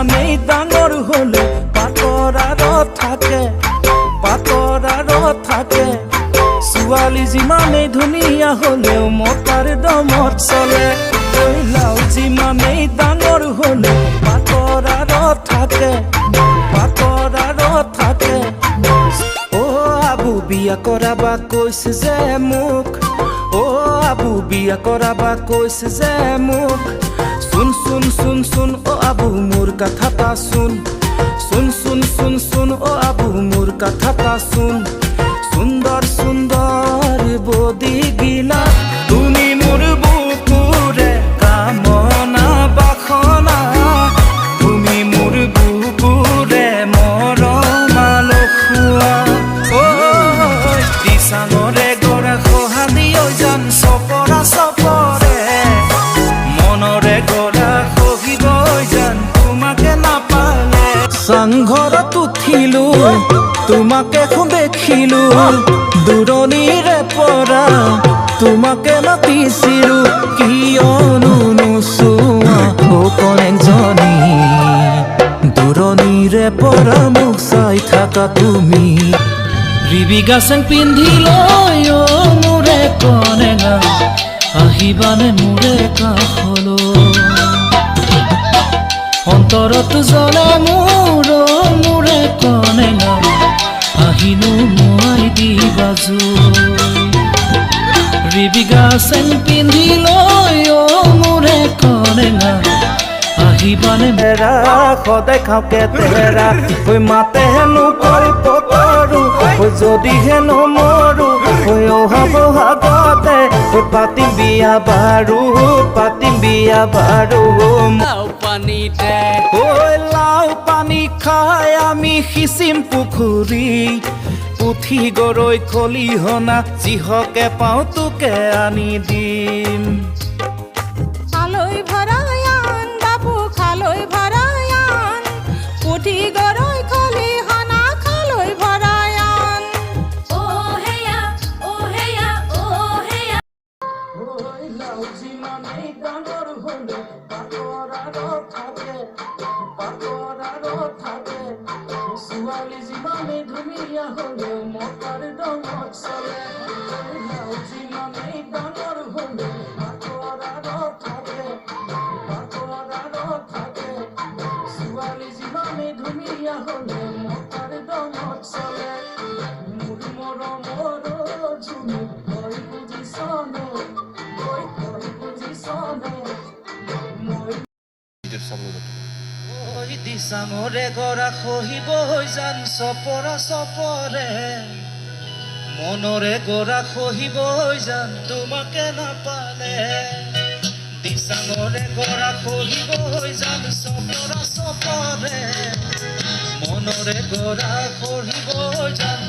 যিমানেই ডাঙৰ হলে পাতৰ আৰু থাকে ছোৱালী যিমানেই ধুনীয়া হলেও মতাৰ দমত চলে লাও যিমানেই ডাঙৰ হলে পাতৰ আৰু থাকে অ আবু বিয়া কৰাবা কৈছে যে মোক অ আবু বিয়া কৰাবা কৈছে যে মোক শুন শুন শুন শুন অ আবু মোৰ কথাটা শুন শুন শুন শুন শুন অ আবু মোৰ কথাটা শুন সুন্দর সুন্দর বদি গিলা তুমি মোর বুকুরে কামনা বাসনা তুমি মোর বুকুরে মরমালো খুয়া ও দিশাঙরে গড়া খহালি যান সপৰা সপৰে মনৰে গড়া খহিব যান তোমাকে নাপালে চাংঘৰত উঠিলো তোমাকে দেখিলো দূৰণিৰে পৰা তোমাকে মাতিছিলো কিয়নো নোচোৱা কণেকজনী দূৰণিৰে পৰা মোক চাই থাকা তুমি ৰিবিগা চেং পিন্ধি লৈ মোৰে কণেঙা আহিবানে মোৰে কাষলৈ অন্তৰত জ্বলা মোৰে কণেঙা আহিনো মই দিবাজু ৰিবিগা চেং পিন্ধি লৈ মোৰে কণেঙা আহিবানে মেৰা সদায় খাওঁকে তেৰা ঐ মাতে হেনো কল্পতৰু ঐ যদি হেনো মৰো ঐ অহা বহাগতে ঐ পাতিম বিয়া বাৰু লাও পানীতে ঐ লাও পানী খাই আমি সিঁচিম পুখুৰী পুঠি গৰৈ খলিহনা যিহকে পাওঁ তোকে আনি দিম খালৈ ভৰায়ান বাবু খালৈ ভৰায়ান পুঠি গৰৈ খলিহনা খালৈ ভৰায়ান ঐ লাও যিমানেই ডাঙৰ হলে পাতৰ আৰু থাকে ছোৱালী যিমানেই ধুনীয়া হলেও মতাৰ দমত চলে লাও যিমানেই ডাঙৰ হলে পাতৰ আৰু থাকে ছোৱালী যিমানেই ধুনীয়া হলেও মতাৰ দমত চলে মোৰ মৰমৰ জুনু তই বুজিছনে দিশাঙৰে গৰা খহিব যান চপৰা চপৰে মনৰে গৰা খহিব যান তোমাকে নাপালে দিশাঙৰে গৰা খহিব যান চপৰা চপৰে মনৰে গৰা খহিব যান